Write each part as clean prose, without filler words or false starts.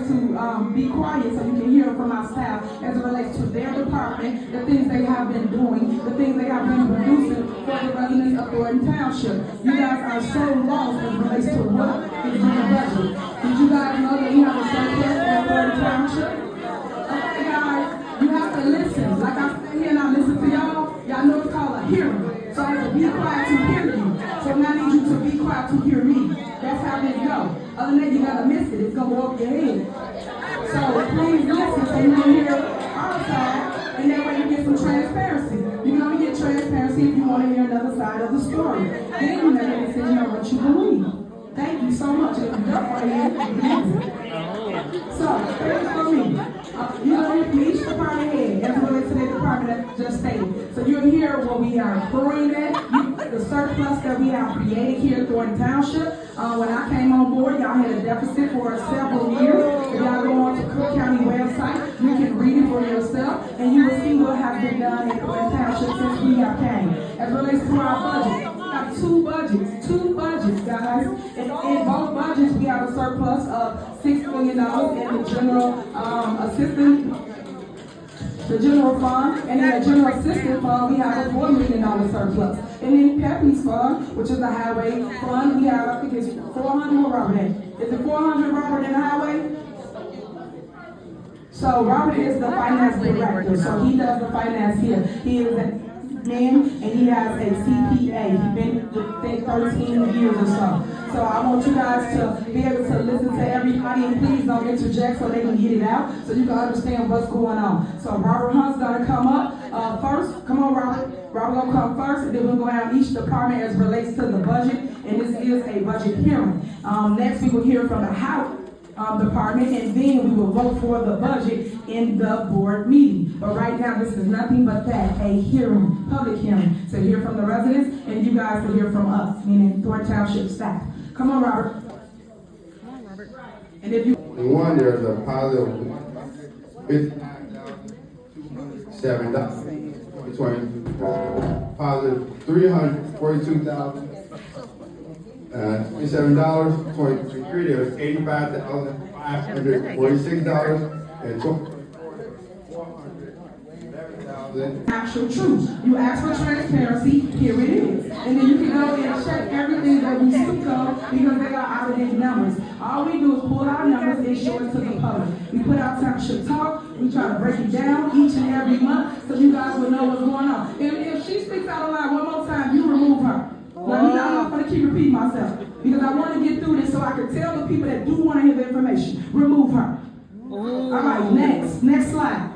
to be quiet so you can hear from our staff as it relates to their department, the things they have been doing, the things they have been producing for the residents of Thornton Township. You guys are so lost as it relates to what is in the budget. Did you guys know that we have a surplus in Thornton Township? Okay, guys, you have to listen. Like I sit here and I listen to y'all, y'all know it's called a hearing. So I have to be quiet to hear you. So now I need you to be quiet to hear me. That's how this go. Other than that, you gotta miss it. It's gonna go over your head. So please listen so you can hear our side, and that way you get some transparency. You can only get transparency if you want to hear another side of the story. Then you make a decision on what you believe. Thank you so much. If you don't want to hear it, so here's for me. You know, from each department head, as it relates to the department that just stated. So you'll hear what we are accruing at, the surplus that we have created here at Thornton Township. When I came on board, y'all had a deficit for several years. If y'all go on to Cook County website, you can read it for yourself, and you will see what has been done in Thornton Township since we have came. As it relates to our budget, we have two budgets, guys. In both budgets, we have a surplus of $6 million in the general fund, and in the general assistance fund, we have a $4 million surplus. And in Pepe's fund, which is the highway fund, we have, I think it's 400, what Robert in? Is it 400, Robert, in the highway? So Robert is the finance director, so he does the finance here. He is a man, and he has a CPA. He's been with 13 years or so. So I want you guys to be able to listen to everybody, and please don't interject so they can get it out, so you can understand what's going on. So Robert Hunt's gonna come up first. Come on, Robert. Robert gonna come first, and then we're gonna have each department as relates to the budget, and this is a budget hearing. Next, we will hear from the House department, and then we will vote for the budget in the board meeting. But right now, this is nothing but that, a hearing, public hearing, to hear from the residents, and you guys to hear from us, meaning Thornton Township staff. Come on, Robert. And if you... In one, there's a positive $57 between positive $342,000. $27.23. There's $85,546 and actual truth. You ask for transparency, here it is. And then you can go and check everything that we speak of because they are out of these numbers. All we do is pull our numbers and show it to the public. We put out Township Talk, we try to break it down each and every month so you guys will know what's going on. If she speaks out loud one more time, you remove her. I'm not going to keep repeating myself because I want to get through this so I can tell the people that do want to hear the information. Remove her. All right, next slide.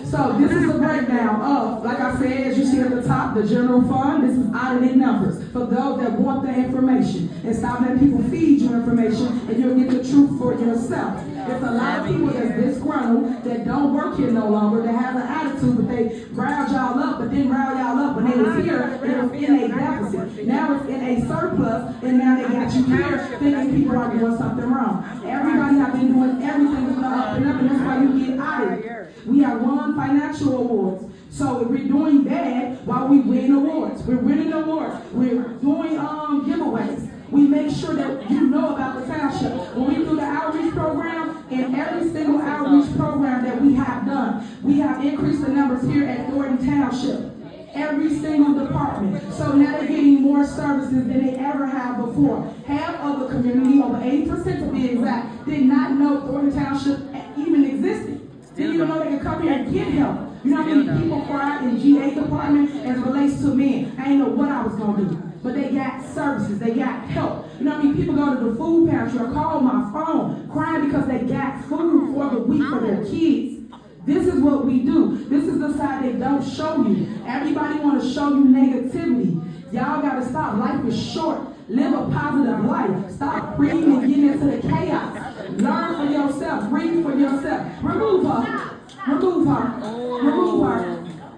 So this is a breakdown of, like I said, as you see at the top, the general fund. This is audited numbers for those that want the information. And stop letting people feed you information and you'll get the truth for yourself. There's a lot of people that's disgruntled that don't work here no longer, that have an attitude, but they riled y'all up, but didn't rile y'all up when they was here. It was in a deficit. Now it's in a surplus, and now they got you here thinking people are doing something wrong. Everybody have been doing everything that's up, and that's why you get audited. We have won financial awards. So if we're doing bad while we win awards, we're winning awards, we're doing giveaways. We make sure that you know about the township. When we do the outreach program, in every single outreach program that we have done, we have increased the numbers here at Thornton Township. Every single department. So now they're getting more services than they ever have before. Half of the community, over 80% to be exact, did not know Thornton Township even existed. Didn't even know they could come here and get help. You know how many people cried in GA department as it relates to men? I didn't know what I was going to do. But they got services, they got help. You know how many people go to the food pantry or call my phone crying because they got food for the week for their kids. This is what we do. This is the side they don't show you. Everybody want to show you negativity. Y'all got to stop. Life is short. Live a positive life. Stop reading and getting into the chaos. Learn for yourself. Read for yourself. Remove her. Remove her. Remove her.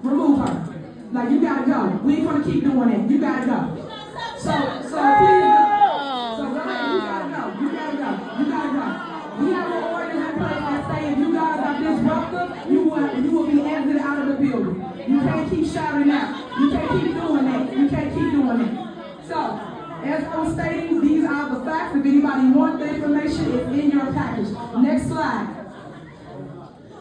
Remove her. Like, you got to go. We ain't going to keep doing it. You got to go. So please go. So you got to go. You got to go. You got to go. We have an ordinance in place that say if you guys are disruptive, you will be exited out of the building. You can't keep shouting out. You can't keep doing that. You can't keep doing that. So As I was stating, these are the facts. If anybody wants the information, it's in your package. Next slide.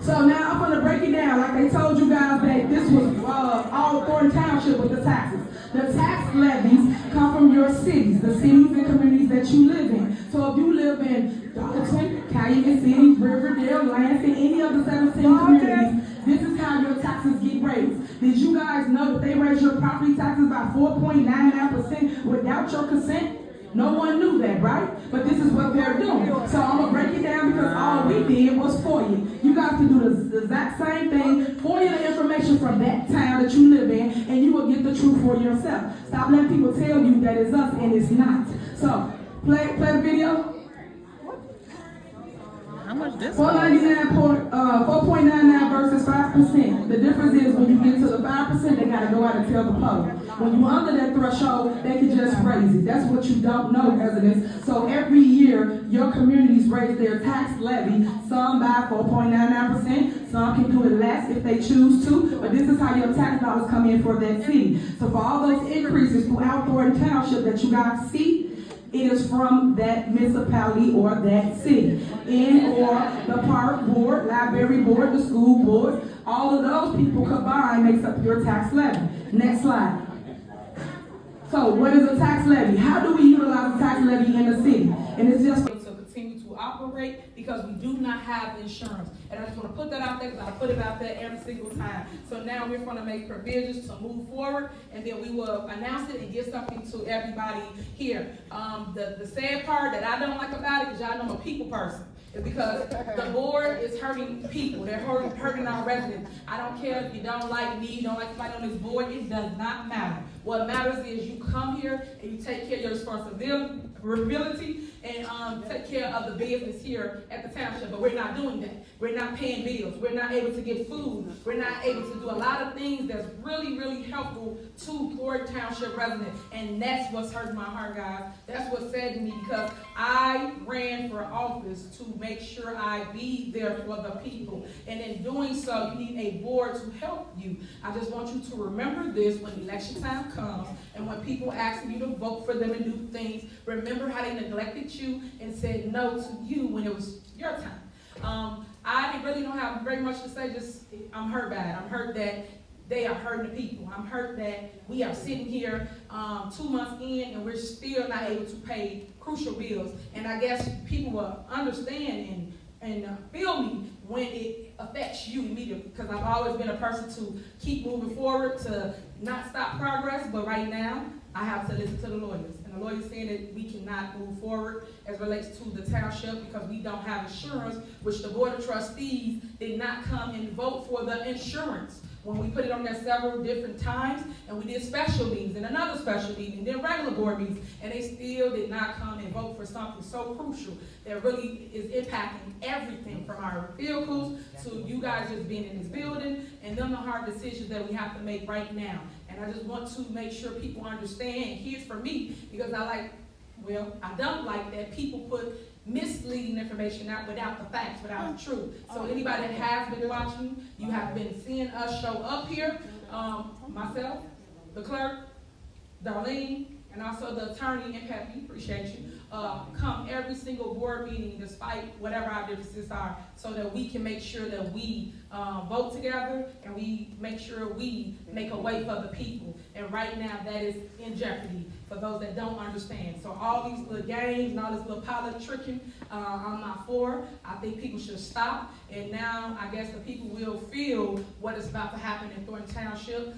So now I'm going to break it down. Like they told you guys that this was all Thornton Township with the taxes. The tax levies come from your cities, the cities and communities that you live in. So if you live in Darlington, Calumet City, Riverdale, Lansing, any of the 17 communities, this is how your taxes get raised. Did you guys know that they raise your property taxes by 4.99% without your consent? No one knew that, right? But this is what they're doing. So I'm going to break it down because all we did was for you. You guys can do the exact same thing, for you the information from that town that you live in, and you will get the truth for yourself. Stop letting people tell you that it's us and it's not. So, play the video. How much this? 4.99 versus 5%. The difference is when you get to the 5%, they gotta go out and tell the public. When you're under that threshold, they can just raise it. That's what you don't know, residents. So every year, your communities raise their tax levy, some by 4.99%, some can do it less if they choose to, but this is how your tax dollars come in for that city. So for all those increases throughout Thornton Township that you guys see, it is from that municipality or that city. Or the park board, library board, the school board, all of those people combined makes up your tax levy. Next slide. So what is a tax levy? How do we utilize a tax levy in the city? And it's just to continue to operate because we do not have insurance. And I just want to put that out there because I put it out there every single time. So now we're going to make provisions to move forward, and then we will announce it and give something to everybody here. The sad part that I don't like about it is y'all know I'm a people person. It's because the board is hurting people. They're hurting our residents. I don't care if you don't like me, you don't like somebody on this board. It does not matter. What matters is you come here and you take care of your responsibility and take care of the business here at the township. But we're not doing that. We're not paying bills. We're not able to get food. We're not able to do a lot of things that's really, really helpful to Thornton Township residents. And that's what's hurting my heart, guys. That's what saddened me because I ran for office to make sure I be there for the people. And in doing so, you need a board to help you. I just want you to remember this when election time comes and when people ask you to vote for them and do things, remember how they neglected you and said no to you when it was your time. I really don't have very much to say, just I'm hurt bad. I'm hurt that they are hurting the people. I'm hurt that we are sitting here 2 months in and we're still not able to pay crucial bills. And I guess people will understand and feel me when it affects you immediately, because I've always been a person to keep moving forward, to not stop progress, but right now I have to listen to the lawyers. And the lawyers saying that we cannot move forward as relates to the township because we don't have insurance, which the Board of Trustees did not come and vote for the insurance. When we put it on there several different times, and we did special meetings, and another special meeting, and then regular board meetings, and they still did not come and vote for something so crucial that really is impacting everything from our vehicles to you guys just being in this building, and then the hard decisions that we have to make right now. And I just want to make sure people understand, here's for me, because I don't like that people put misleading information out without the facts, without the truth. So anybody that has been watching, you have been seeing us show up here, myself, the clerk, Darlene, and also the attorney and Peppy, appreciate you, come every single board meeting despite whatever our differences are, so that we can make sure that we vote together and we make sure we make a way for the people. And right now that is in jeopardy for those that don't understand. So all these little games and all this little politicking, I'm not for. I think people should stop. And now I guess the people will feel what is about to happen in Thornton Township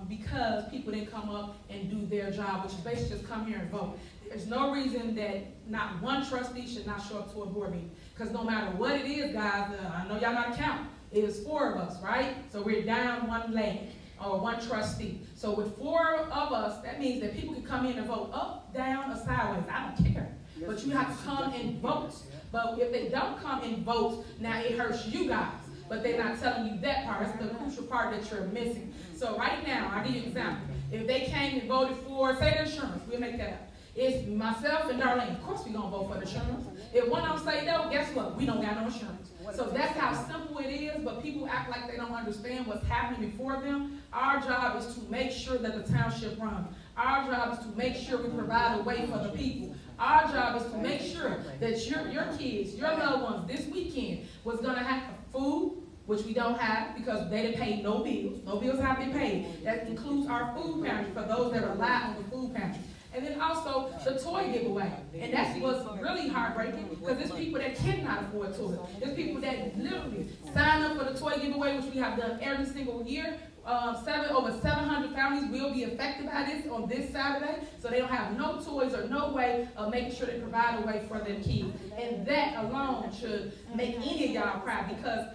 because people didn't come up and do their job, which is basically just come here and vote. There's no reason that not one trustee should not show up to a board meeting. Because no matter what it is, guys, I know y'all not counting. It is 4 of us, right? So we're down 1 leg or 1 trustee. So with 4 of us, that means that people can come in and vote up, down, or sideways. I don't care. But you have to come and vote. But if they don't come and vote, now it hurts you guys. But they're not telling you that part. That's the crucial part that you're missing. So right now, I'll give you an example. If they came and voted for, say, the insurance, we'll make that up. It's myself and Darlene. Of course we're going to vote for the insurance. If one of them say no, guess what? We don't got no insurance. So that's how simple it is, but people act like they don't understand what's happening before them. Our job is to make sure that the township runs. Our job is to make sure we provide a way for the people. Our job is to make sure that your kids, your loved ones, this weekend was gonna have food, which we don't have because they didn't pay no bills. No bills have been paid. That includes our food pantry for those that rely on the food pantry. And then also the toy giveaway. And that's what's really heartbreaking because there's people that cannot afford toys. There's people that literally sign up for the toy giveaway, which we have done every single year. Over 700 families will be affected by this on this Saturday, so they don't have no toys or no way of making sure they provide a way for their kids. And that alone should make any of y'all cry because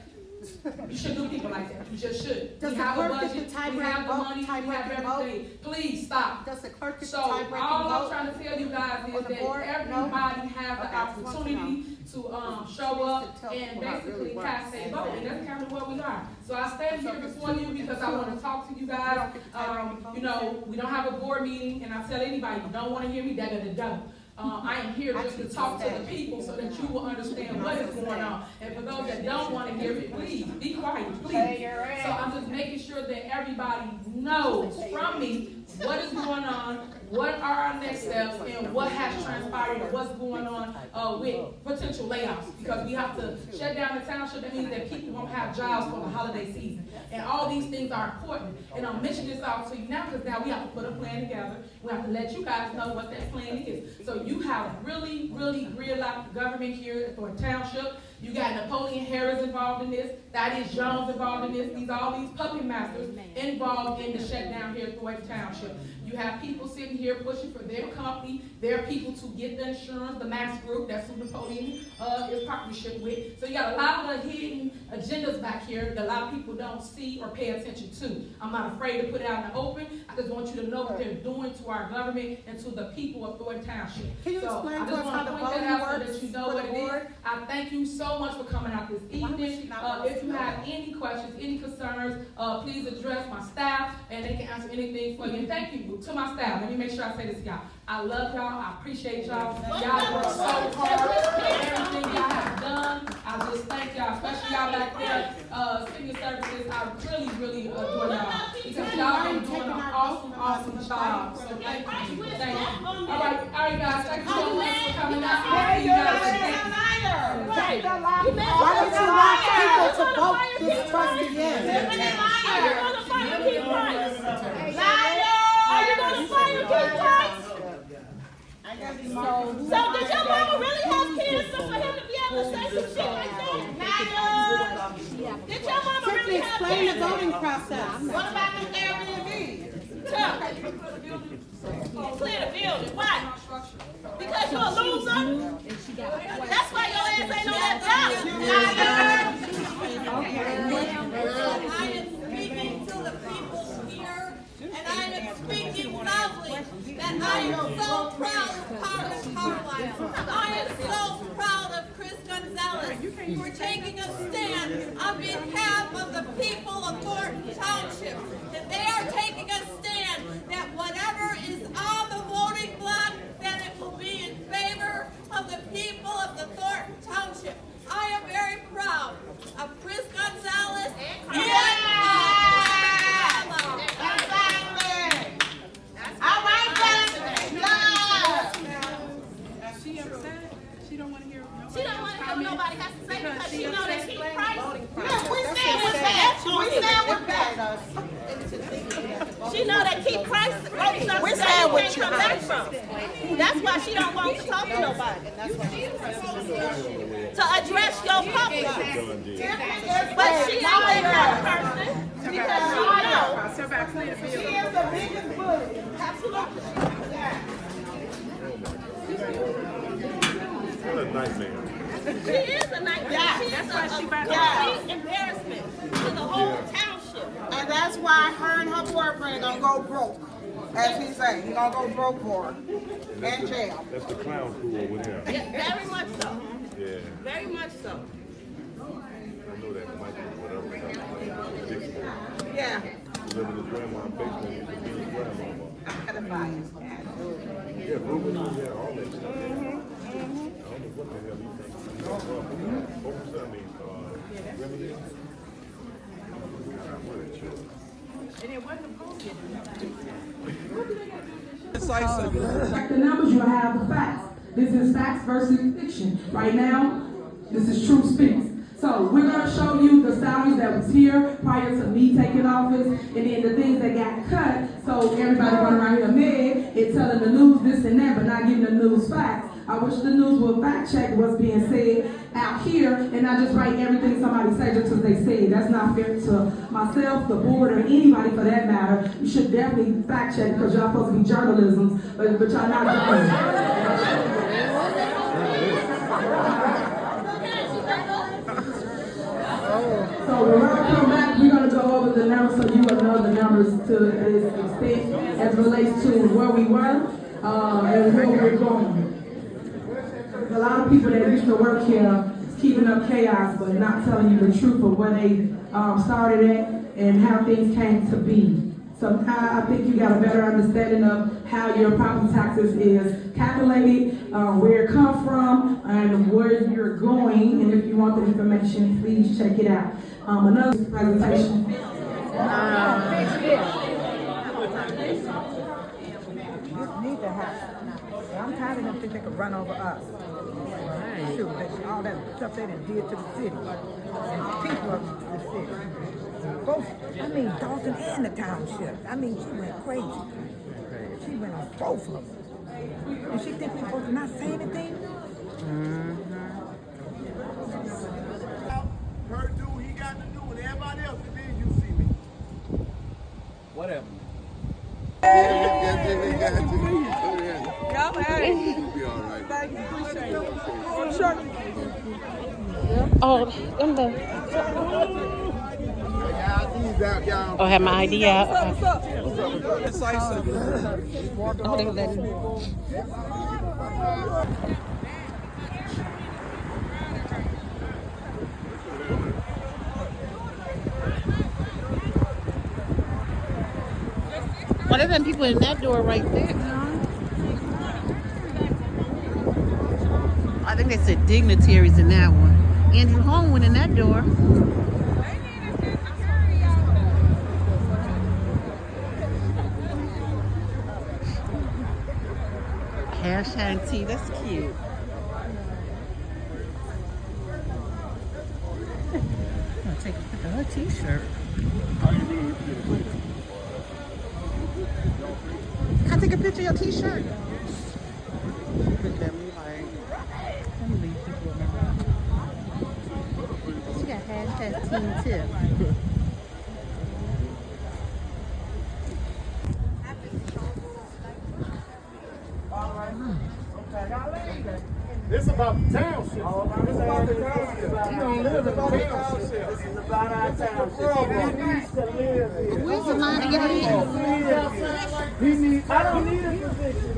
you should do people like that. You just should. Does We the have a clerk get budget, the tie we break have the vote, money, tie we have breaking vote? everything. Please stop. Does the clerk get So the tie breaking all I'm vote? trying to tell you guys is On the that board? No? everybody have the Okay, I just want to opportunity to show up tell and people how it really basically works. cast a vote, and that's kind of what we are. So I stand here before you because I want to talk to you guys. You know, we don't have a board meeting, and I tell anybody, you don't want to hear me, da-da-da-da. I am here just to talk to the people so that you will understand what is going on. And for those that don't want to hear it, please, be quiet, please. So I'm just making sure that everybody knows from me what is going on, what are our next steps, and what has transpired, and what's going on with potential layoffs. Because we have to shut down the township. That means that people won't have jobs for the holiday season. And all these things are important. And I'm mentioning this all to you now because now we have to put a plan together. We have to let you guys know what that plan is. So you have really, really gridlocked the government here at Thornton Township. You got Napoleon Harris involved in this. Thaddeus Jones involved in this. All these puppet masters involved in the shutdown here at Thornton Township. You have people sitting here pushing for their company, their people to get the insurance, the Max Group, that's who Napoleon is partnership with. So you got a lot of hidden agendas back here that a lot of people don't see or pay attention to. I'm not afraid to put it out in the open. I just want you to know what they're doing to our government and to the people of Thornton Township. Can you So explain I to just us how want the to point that voting out so works that you know for what the it is. board? I thank you so much for coming out this Why was she evening. not If you have any questions, any concerns, please address my staff and they can answer anything for you. And thank you to my staff. Let me make sure I say this, y'all. I love y'all. I appreciate y'all. Y'all work so hard for everything y'all have done. I just thank y'all, especially y'all back there, senior services. I really, really adore y'all because y'all been doing an awesome, awesome job. So thank you. Thank you. All right, guys. Thank you so much for coming out. See you guys again. Why don't you want people to vote this trustee in? Are you gonna fire Keith Price? Are you gonna fire Keith Price? So did your mama really have cancer for him to be able to say some shit like that? Did your mama Simply really have explain the cancer? voting process. What about them Airbnb? Chuck, clear the building. Why? Because you're a loser? That's why your ass ain't on that ballot. I am speaking to the people here, and I am speaking loudly that I am so proud of Carlos Carlisle. I am so proud of Chris Gonzalez for taking a stand on behalf of the people of Thornton Township. That they are taking a stand that whatever is on the voting block, that it will be in favor of the people of the Thornton Township. I am very proud of Chris Gonzalez and She don't want to hear what nobody has to say because she know that Keith Price. We stand with that. We stand with that. She know that Keith Price wrote something that he can't come back from. That's why she don't want to talk to nobody. To address your public. But she ain't a that person because she knows. She is the biggest bully. Absolutely. What a nightmare. She is a nightmare. She is a complete embarrassment to the whole township. And that's why her and her boyfriend gonna go broke. As he say, he gonna go broke for her. In jail. That's the clown crew over there. Yeah, very much so. Yeah, Very much so. I know that Michael, whatever. Big boy. Yeah. Living in his grandma's basement, he was his grandmama. Pedophiles. Yeah, Ruben, yeah, all that stuff. I don't know what the hell he thinks. What was that mean? Remedy? And it wasn't supposed to be. What do they got to do with this Check the numbers, you'll have the facts. This is facts versus fiction. Right now, this is true speaks. So we're gonna show you the salaries that was here prior to me taking office, and then the things that got cut. So everybody running around here mad and telling the news this and that, but not giving the news facts. I wish the news would fact check what's being said out here and not just write everything somebody says just because they say it. That's not fair to myself, the board, or anybody for that matter. You should definitely fact check because y'all supposed to be journalism, but y'all not journalists. So when I come back, we're going to go over the numbers so you will know the numbers to this extent as it relates to where we were and where we're going. A lot of people that used to work here keeping up chaos but not telling you the truth of where they started at and how things came to be. So I think you got a better understanding of how your property taxes is calculated, where it comes from, and where you're going. And if you want the information, please check it out. Another presentation. Need to happen. I'm tired of them thinking they could run over us. Shoot, all that stuff they done did to the city. And the people of the city. Both, I mean, Dalton and the township. I mean, she went crazy. She went on both of them. And she think we're supposed to not say anything? Her do, he got to do, and everybody else, and then you see me. Whatever. Y'all had it. You'll be all right. Thank you. Appreciate it. Oh, sure. Oh, I'm the. Oh, have my ID out. What's up? Oh, look at that. Well, there's been people in that door right there. I think they said dignitaries in that one. Andrew Holm went in that door. Hashtag tea, that's cute. I'm gonna take a picture of her t-shirt. Can I take a picture of your t-shirt? Look at me like, let me leave people alone. She got hashtag team tip. This about the township. This about the township. You don't live in the township. This is about our township. He needs to live here. Where's the line to get in? I don't need a position, man. I don't need a position.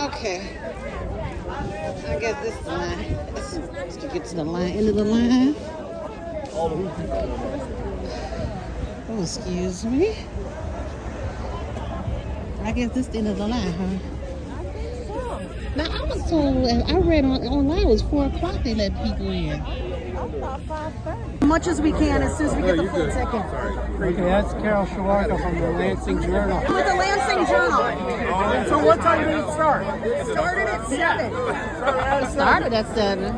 Okay. I guess this line. Let's get to the line, end of the line. Oh, excuse me. I guess this the end of the line, huh? Now, I was told, I read online, it was 4 o'clock they let people in. As much as we can as soon as we get the full ticket. Okay, that's Carol Shawarka from the Lansing Journal. With the Lansing Journal. So what time did it start? It started at 7. Started at 7.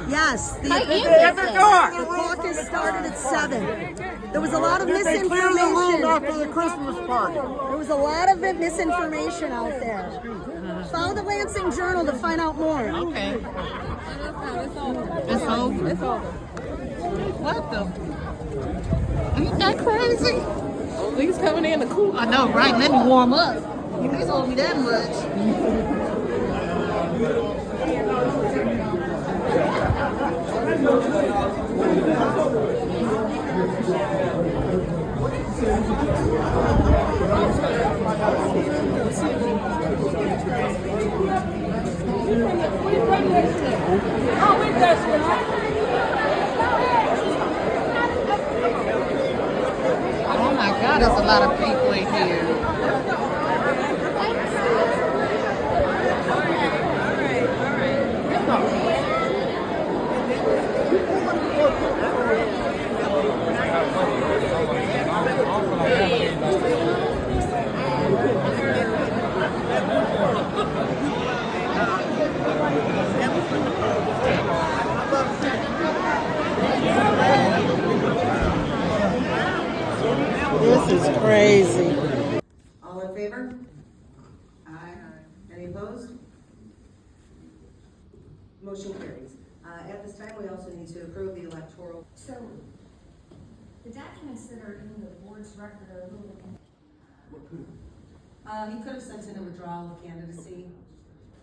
Yes. The caucus started at 7. There was a lot of misinformation. After the Christmas party. There was a lot of misinformation out there. Follow the Lansing Journal to find out more. Okay. It's over? It's over. What the? Ain't that crazy? He's coming in the cool. I know, right? Let me warm up. You ain't told me that much. Oh my God, there's a lot of people in here. is crazy. All in favor? Aye. Any opposed? Motion carries. At this time, we also need to approve the electoral. So, the documents that are in the board's record are a little bit. He could have sent in a withdrawal of candidacy.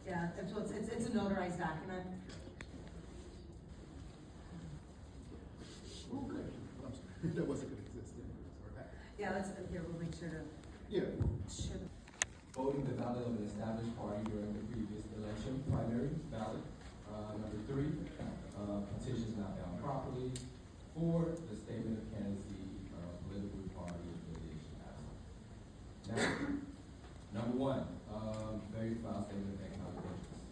Yeah, it's a notarized document. Oh, good. That wasn't gonna exist. Yeah, that's, here, we'll make sure to. Yeah. Should. Voting the ballot of an established party during the previous election, primary ballot. Number 3, petitions not found properly. 4, the statement of candidacy, political party affiliation absent. Now, number 1, very filed statement of economic interest.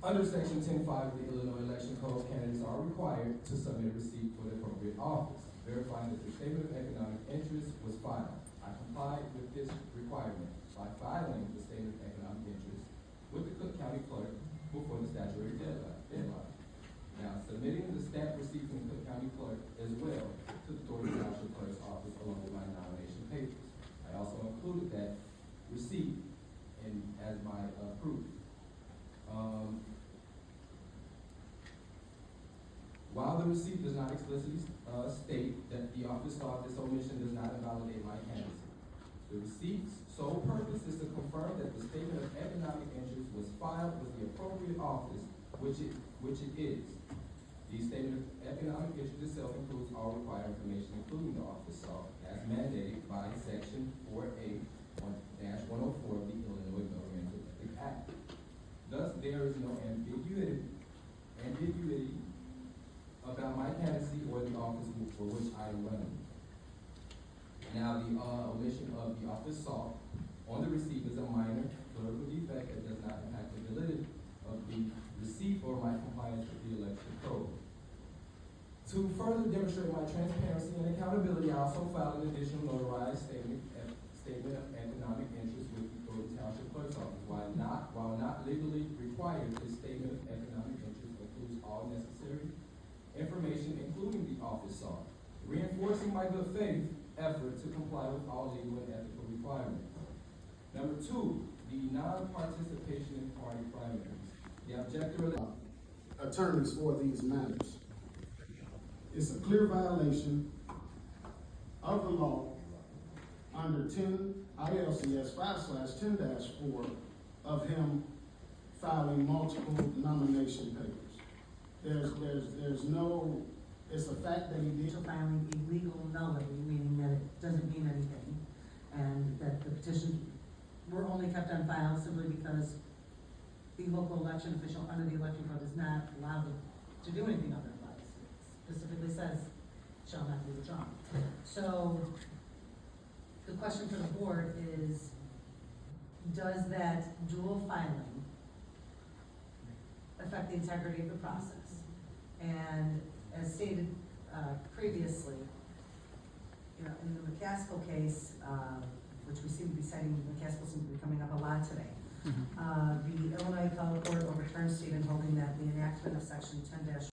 Under section 10.5 of the Illinois Election Code, candidates are required to submit a receipt for the appropriate office, verifying that the statement of economic interest was filed. I complied with this requirement by filing the statement of economic interest with the Cook County Clerk before the statutory deadline. Now, submitting the stamp receipt from the Cook County Clerk as well to the Thornton Township Clerk's office along with my nomination papers. I also included that receipt as my proof. While the receipt does not explicitly state that the office thought this omission does not invalidate my candidacy, the receipt's sole purpose is to confirm that the statement of economic interest was filed with the appropriate office, which it is. The statement of economic interest itself includes all required information, including the office salt, as mandated by Section 4A-104 of the Illinois Governmental Ethics Act. Thus, there is no ambiguity about my candidacy or the office for which I am running. Now, the omission of the office salt on the receipt is a minor clerical defect that does not impact the validity of the receipt or my compliance with the election code. To further demonstrate my transparency and accountability, I also filed an additional notarized statement of economic interest with the Thornton Township Clerk's office. While not legally required, this statement of economic interest includes all necessary information, including the office salt, reinforcing my good faith effort to comply with all legal and ethical requirements. Number 2, the non-participation in party primaries. The objector Attorneys for these matters. It's a clear violation of the law under 10 ILCS 5/10-4 of him filing multiple nomination papers. There's no, it's a fact that he did. Filing illegal nullity, meaning that it doesn't mean anything, and that the petitions were only kept on file simply because the local election official under the election code is not allowed to do anything otherwise. It specifically says, shall not be withdrawn. So, the question for the board is, does that dual filing affect the integrity of the process? And as stated previously, in the McCaskill case, which we seem to be citing, McCaskill seems to be coming up a lot today. The Illinois Appellate Court overturned Stephen holding that the enactment of section 10-